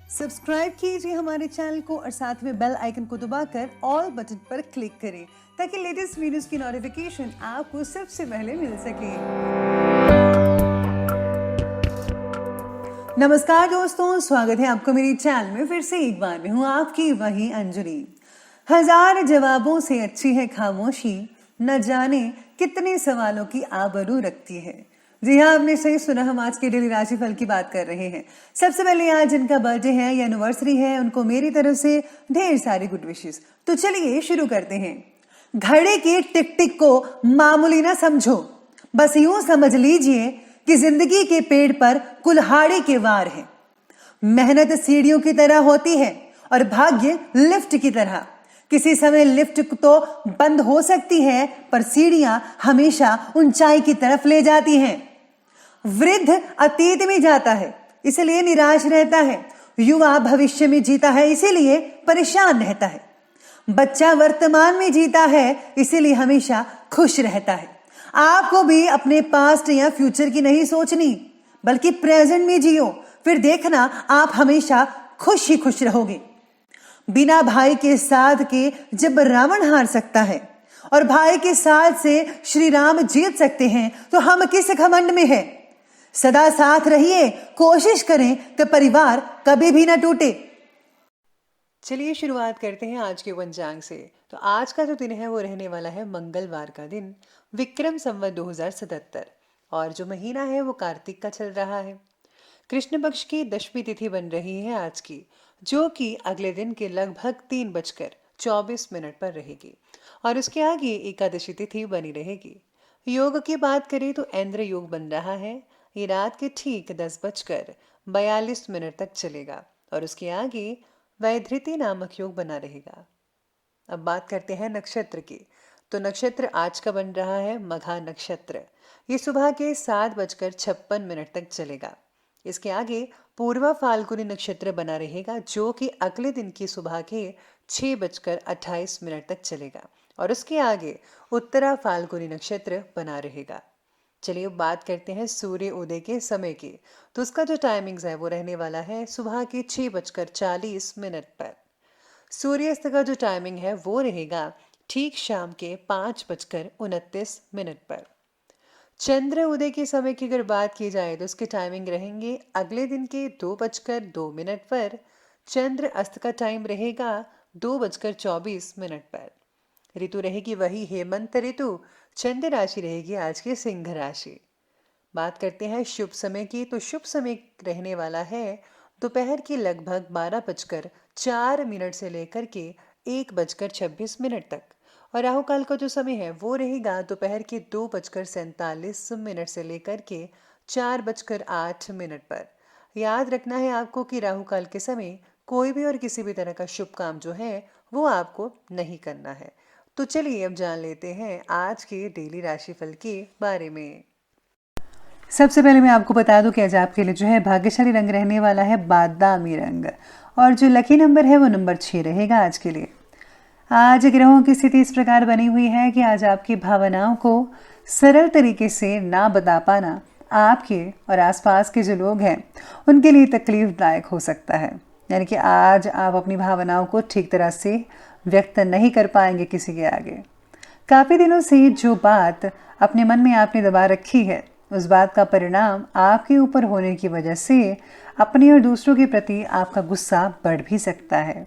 Subscribe कीजिए हमारे channel को और साथ में बेल आइकन को दबाकर ऑल बटन पर क्लिक करें ताकि लेटेस्ट वीडियोस की नोटिफिकेशन आपको सबसे पहले मिल सके। नमस्कार दोस्तों, स्वागत है आपको मेरे चैनल में फिर से एक बार। मैं हूँ आपकी वही अंजलि। हजार जवाबों से अच्छी है खामोशी, न जाने कितने सवालों की आबरू रखती है। जी हाँ, आपने सही सुना, हम आज के डेली राशिफल की बात कर रहे हैं। सबसे पहले आज जिनका बर्थडे है या एनिवर्सरी है, उनको मेरी तरफ से ढेर सारी गुड विशेस। तो चलिए शुरू करते हैं। घड़ी की टिक टिक को मामूली ना समझो, बस यूं समझ लीजिए कि जिंदगी के पेड़ पर कुल्हाड़ी के वार है। मेहनत सीढ़ियों की तरह होती है और भाग्य लिफ्ट की तरह। किसी समय लिफ्ट तो बंद हो सकती है, पर सीढ़ियां हमेशा ऊंचाई की तरफ ले जाती हैं। वृद्ध अतीत में जाता है, इसलिए निराश रहता है। युवा भविष्य में जीता है, इसीलिए परेशान रहता है। बच्चा वर्तमान में जीता है, इसीलिए हमेशा खुश रहता है। आपको भी अपने पास्ट या फ्यूचर की नहीं सोचनी, बल्कि प्रेजेंट में जियो, फिर देखना आप हमेशा खुश ही खुश रहोगे। बिना भाई के साथ के जब रावण हार सकता है और भाई के साथ से श्री राम जीत सकते हैं, तो हम किस घमंड में हैं? सदा साथ रहिए, कोशिश करें कि परिवार कभी भी ना टूटे। चलिए शुरुआत करते हैं आज के पंचांग से। तो आज का जो दिन है वो रहने वाला है मंगलवार का दिन, विक्रम संवत 2077, और जो महीना है वो कार्तिक का चल रहा है। कृष्ण पक्ष की दशमी तिथि बन रही है आज की, जो कि अगले दिन के लगभग 3:24 पर रहेगी, और उसके आगे एकादशी तिथि बनी रहेगी। योग की बात करें तो इंद्र योग बन रहा है। ये रात के ठीक 10:42 तक चलेगा, और उसके आगे वैधृति नामक योग बना रहेगा। अब बात करते हैं नक्षत्र की। तो नक्षत्र आज का बन रहा है मघा नक्षत्र। ये सुबह के 7:56 तक चलेगा। इसके आगे पूर्वा फाल्गुनी नक्षत्र बना रहेगा, जो कि अगले दिन की सुबह के 6:28 तक चलेगा, और उसके आगे उत्तरा फाल्गुनी नक्षत्र बना रहेगा। चलिए अब बात करते हैं सूर्य उदय के समय की। तो उसका जो टाइमिंग्स है वो रहने वाला है सुबह के 6:40 पर। सूर्यास्त का जो टाइमिंग है वो रहेगा ठीक शाम के 5:29 पर। चंद्र उदय के समय की अगर बात की जाए तो उसके टाइमिंग रहेंगे अगले दिन के 2:02 पर। चंद्र अस्त का टाइम रहेगा 2:24 पर। ऋतु रहेगी वही हेमंत ऋतु। चंद्र राशि रहेगी आज की सिंह राशि। बात करते हैं शुभ समय की। तो शुभ समय रहने वाला है दोपहर की लगभग 12:04 से लेकर के 1:26 तक, और राहु काल का जो समय है वो रहेगा दोपहर के 2:47 से लेकर के 4:08 पर। याद रखना है आपको कि राहु काल के समय कोई भी और किसी भी तरह का शुभ काम जो है वो आपको नहीं करना है। तो चलिए अब जान लेते हैं आज के डेली राशिफल के बारे में। सबसे पहले मैं आपको बता दूं कि आज आपके लिए जो है भाग्यशाली रंग रहने वाला है बादामी रंग, और जो लकी नंबर है वो नंबर 6 रहेगा आज के लिए। आज ग्रहों की स्थिति इस प्रकार बनी हुई है कि आज आपकी भावनाओं को सरल तरीके से ना बता पाना आपके और आसपास के जो लोग हैं उनके लिए तकलीफदायक हो सकता है। यानी कि आज आप अपनी भावनाओं को ठीक तरह से व्यक्त नहीं कर पाएंगे किसी के आगे। काफ़ी दिनों से जो बात अपने मन में आपने दबा रखी है, उस बात का परिणाम आपके ऊपर होने की वजह से अपने और दूसरों के प्रति आपका गुस्सा बढ़ भी सकता है।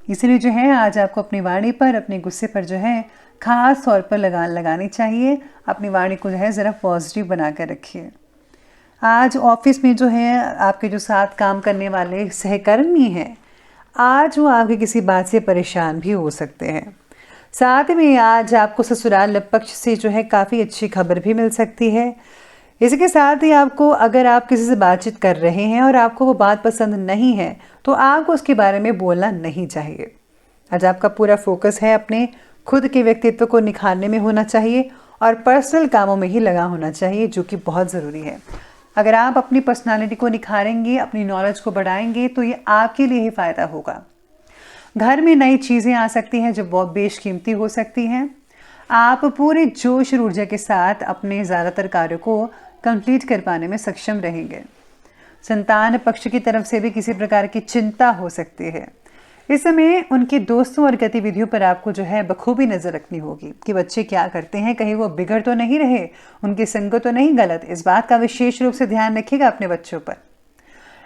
इसलिए जो है आज आपको अपनी वाणी पर, अपने गुस्से पर जो है खास तौर पर लगान लगानी चाहिए। अपनी वाणी को जो है ज़रा पॉजिटिव बना कर रखिए। आज ऑफिस में जो है आपके जो साथ काम करने वाले सहकर्मी हैं, आज वो आपके किसी बात से परेशान भी हो सकते हैं। साथ में आज आपको ससुराल पक्ष से जो है काफ़ी अच्छी खबर भी मिल सकती है। इसके साथ ही आपको, अगर आप किसी से बातचीत कर रहे हैं और आपको वो बात पसंद नहीं है, तो आपको उसके बारे में बोलना नहीं चाहिए। आज आपका पूरा फोकस है अपने खुद के व्यक्तित्व को निखारने में होना चाहिए और पर्सनल कामों में ही लगा होना चाहिए, जो कि बहुत ज़रूरी है। अगर आप अपनी पर्सनालिटी को निखारेंगे, अपनी नॉलेज को बढ़ाएंगे, तो ये आपके लिए ही फ़ायदा होगा। घर में नई चीज़ें आ सकती हैं जो बहुत बेशकीमती हो सकती हैं। आप पूरे जोश और ऊर्जा के साथ अपने ज़्यादातर कार्यों को कंप्लीट कर पाने में सक्षम रहेंगे। संतान पक्ष की तरफ से भी किसी प्रकार की चिंता हो सकती है। इस समय उनके दोस्तों और गतिविधियों पर आपको जो है बखूबी नज़र रखनी होगी कि बच्चे क्या करते हैं, कहीं वो बिगड़ तो नहीं रहे, उनकी संगत तो नहीं गलत। इस बात का विशेष रूप से ध्यान रखिएगा अपने बच्चों पर।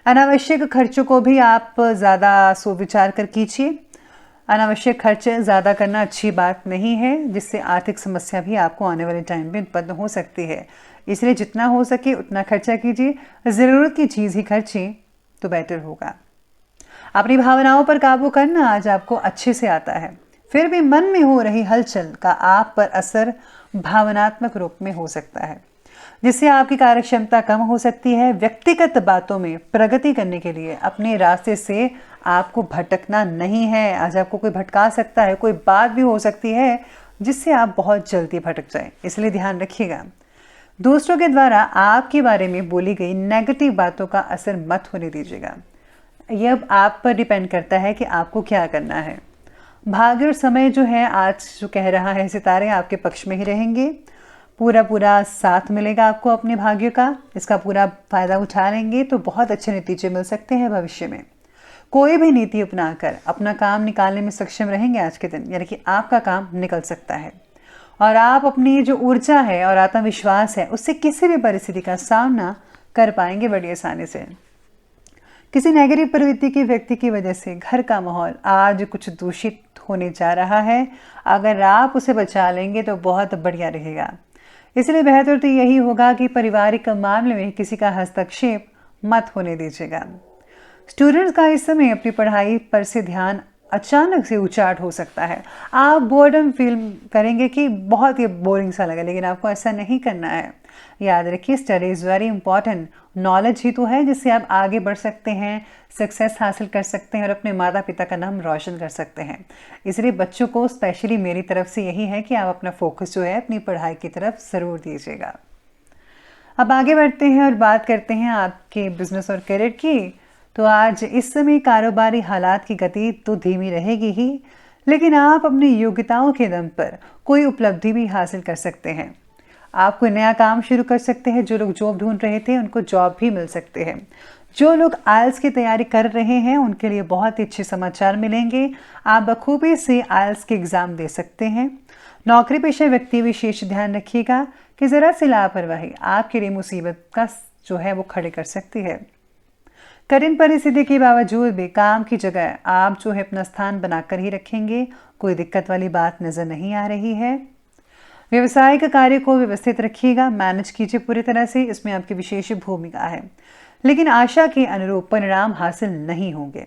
अनावश्यक खर्चों को भी आप ज़्यादा सोच-विचार कर कीजिए। अनावश्यक खर्चे ज़्यादा करना अच्छी बात नहीं है, जिससे आर्थिक समस्या भी आपको आने वाले टाइम में उत्पन्न हो सकती है। इसलिए जितना हो सके उतना खर्चा कीजिए, ज़रूरत की चीज़ ही खर्चें तो बेटर होगा। अपनी भावनाओं पर काबू करना आज आपको अच्छे से आता है, फिर भी मन में हो रही हलचल का आप पर असर भावनात्मक रूप में हो सकता है, जिससे आपकी कार्यक्षमता कम हो सकती है। व्यक्तिगत बातों में प्रगति करने के लिए अपने रास्ते से आपको भटकना नहीं है। आज आपको कोई भटका सकता है, कोई बात भी हो सकती है जिससे आप बहुत जल्दी भटक जाएं, इसलिए ध्यान रखिएगा। दूसरों के द्वारा आपके बारे में बोली गई नेगेटिव बातों का असर मत होने दीजिएगा। यह अब आप पर डिपेंड करता है कि आपको क्या करना है। भाग्य और समय जो है आज जो कह रहा है, सितारे आपके पक्ष में ही रहेंगे। पूरा साथ मिलेगा आपको अपने भाग्य का, इसका पूरा फायदा उठा लेंगे तो बहुत अच्छे नतीजे मिल सकते हैं भविष्य में। कोई भी नीति अपनाकर अपना काम निकालने में सक्षम रहेंगे आज के दिन, यानी कि आपका काम निकल सकता है और आप अपनी जो ऊर्जा है और आत्मविश्वास है उससे किसी भी परिस्थिति का सामना कर पाएंगे बड़ी आसानी से। किसी नेगेटिव प्रवृत्ति के व्यक्ति की वजह से घर का माहौल आज कुछ दूषित होने जा रहा है। अगर आप उसे बचा लेंगे तो बहुत बढ़िया रहेगा। इसलिए बेहतर तो यही होगा कि पारिवारिक मामले में किसी का हस्तक्षेप मत होने दीजिएगा। स्टूडेंट्स का इस समय अपनी पढ़ाई पर से ध्यान अचानक से उचाट हो सकता है। आप बोर्डम फील करेंगे कि बहुत ही बोरिंग सा लगा, लेकिन आपको ऐसा नहीं करना है। याद रखिए, study is very important. Knowledge ही तो है जिससे आप आगे बढ़ सकते हैं, सक्सेस हासिल कर सकते हैं और अपने माता पिता का नाम रोशन कर सकते हैं। इसलिए बच्चों को स्पेशली मेरी तरफ से यही है कि आप अपना फोकस जो है अपनी पढ़ाई की तरफ ज़रूर दीजिएगा। अब आगे बढ़ते हैं और बात करते हैं आपके बिजनेस और करियर की। तो आज इस समय कारोबारी हालात की गति तो धीमी रहेगी ही, लेकिन आप अपनी योग्यताओं के दम पर कोई उपलब्धि भी हासिल कर सकते हैं। आप कोई नया काम शुरू कर सकते हैं। जो लोग जॉब ढूंढ रहे थे उनको जॉब भी मिल सकते हैं। जो लोग आइल्स की तैयारी कर रहे हैं उनके लिए बहुत ही अच्छे समाचार मिलेंगे। आप बखूबी से आइल्स के एग्ज़ाम दे सकते हैं। नौकरी पेशा व्यक्ति विशेष ध्यान रखिएगा कि ज़रा सी लापरवाही आपके लिए मुसीबत का जो है वो खड़े कर सकती है। कठिन परिस्थिति के बावजूद भी काम की जगह आप जो है अपना स्थान बनाकर ही रखेंगे। कोई दिक्कत वाली बात नज़र नहीं आ रही है। व्यवसायिक कार्य को व्यवस्थित रखिएगा, मैनेज कीजिए पूरी तरह से, इसमें आपकी विशेष भूमिका है, लेकिन आशा के अनुरूप परिणाम हासिल नहीं होंगे।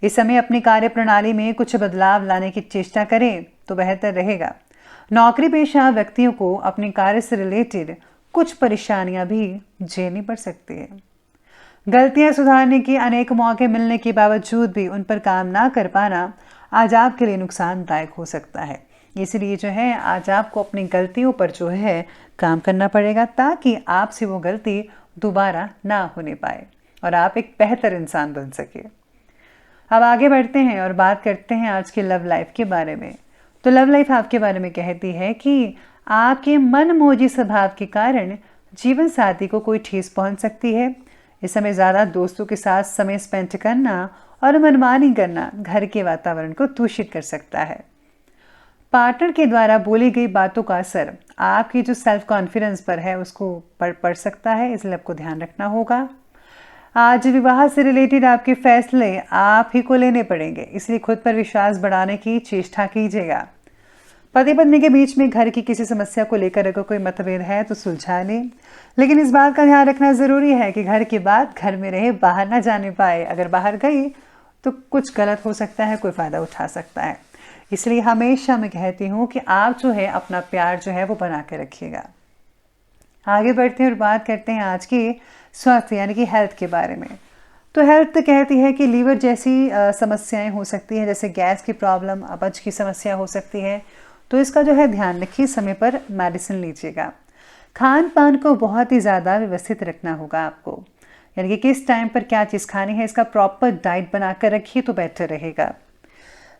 इस समय अपनी कार्य प्रणाली में कुछ बदलाव लाने की चेष्टा करें तो बेहतर रहेगा। नौकरी पेशा व्यक्तियों को अपने कार्य से रिलेटेड कुछ परेशानियां भी झेलनी पड़ सकती है। गलतियां सुधारने के अनेक मौके मिलने के बावजूद भी उन पर काम ना कर पाना आज आपके लिए नुकसानदायक हो सकता है। इसलिए जो है आज आपको अपनी गलतियों पर जो है काम करना पड़ेगा ताकि आपसे वो गलती दोबारा ना होने पाए और आप एक बेहतर इंसान बन सके। अब आगे बढ़ते हैं और बात करते हैं आज की लव लाइफ के बारे में। तो लव लाइफ आपके बारे में कहती है कि आपके मनमोजी स्वभाव के कारण जीवन साथी को कोई ठेस पहुंच सकती है। इस समय ज़्यादा दोस्तों के साथ समय स्पेंड करना और मनमानी करना घर के वातावरण को दूषित कर सकता है। पार्टनर के द्वारा बोली गई बातों का असर आपकी जो सेल्फ कॉन्फिडेंस पर है उसको पड़ सकता है, इसलिए आपको ध्यान रखना होगा। आज विवाह से रिलेटेड आपके फैसले आप ही को लेने पड़ेंगे, इसलिए खुद पर विश्वास बढ़ाने की चेष्टा कीजिएगा। पति पत्नी के बीच में घर की किसी समस्या को लेकर अगर कोई मतभेद है तो सुलझा लें, लेकिन इस बात का ध्यान रखना ज़रूरी है कि घर की बात घर में रहे, बाहर ना जाने पाए। अगर बाहर गई तो कुछ गलत हो सकता है, कोई फ़ायदा उठा सकता है। इसलिए हमेशा मैं कहती हूँ कि आप जो है अपना प्यार जो है वो बना के रखिएगा। आगे बढ़ते हैं और बात करते हैं आज की स्वास्थ्य यानी कि हेल्थ के बारे में। तो हेल्थ कहती है कि लीवर जैसी समस्याएं हो सकती हैं, जैसे गैस की प्रॉब्लम, अपच की समस्या हो सकती है। तो इसका जो है ध्यान रखिए, समय पर मेडिसिन लीजिएगा। खान पान को बहुत ही ज़्यादा व्यवस्थित रखना होगा आपको, यानी कि किस टाइम पर क्या चीज़ खानी है इसका प्रॉपर डाइट बना कर रखिए तो बेटर रहेगा।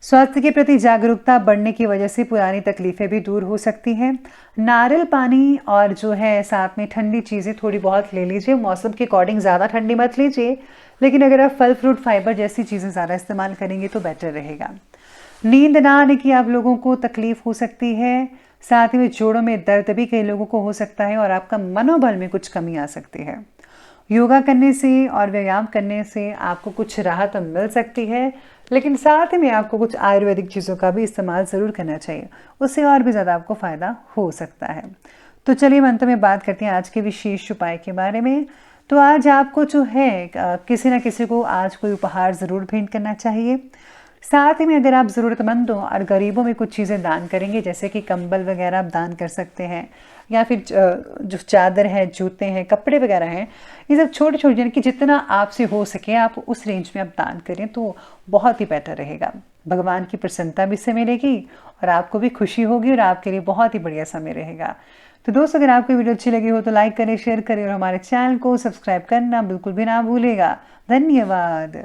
स्वास्थ्य के प्रति जागरूकता बढ़ने की वजह से पुरानी तकलीफें भी दूर हो सकती हैं। नारियल पानी और जो है साथ में ठंडी चीज़ें थोड़ी बहुत ले लीजिए। मौसम के अकॉर्डिंग ज़्यादा ठंडी मत लीजिए, लेकिन अगर आप फल फ्रूट फाइबर जैसी चीज़ें ज़्यादा इस्तेमाल करेंगे तो बेटर रहेगा। नींद ना आने की आप लोगों को तकलीफ हो सकती है। साथ ही में जोड़ों में दर्द भी कई लोगों को हो सकता है और आपका मनोबल में कुछ कमी आ सकती है। योगा करने से और व्यायाम करने से आपको कुछ राहत मिल सकती है, लेकिन साथ में आपको कुछ आयुर्वेदिक चीज़ों का भी इस्तेमाल ज़रूर करना चाहिए, उससे और भी ज़्यादा आपको फ़ायदा हो सकता है। तो चलिए अंत में बात करते हैं आज के विशेष उपाय के बारे में। तो आज आपको जो है किसी न किसी को आज कोई उपहार ज़रूर भेंट करना चाहिए। साथ ही में अगर आप ज़रूरतमंदों और गरीबों में कुछ चीज़ें दान करेंगे, जैसे कि कंबल वगैरह आप दान कर सकते हैं, या फिर जो चादर है, जूते हैं, कपड़े वगैरह हैं, ये सब छोटे छोटे यानी कि जितना आपसे हो सके आप उस रेंज में आप दान करें तो बहुत ही बेहतर रहेगा। भगवान की प्रसन्नता भी इससे मिलेगी और आपको भी खुशी होगी और आपके लिए बहुत ही बढ़िया समय रहेगा। तो दोस्तों, अगर आपको वीडियो अच्छी लगी हो तो लाइक करें, शेयर करें और हमारे चैनल को सब्सक्राइब करना बिल्कुल भी ना भूलेगा। धन्यवाद।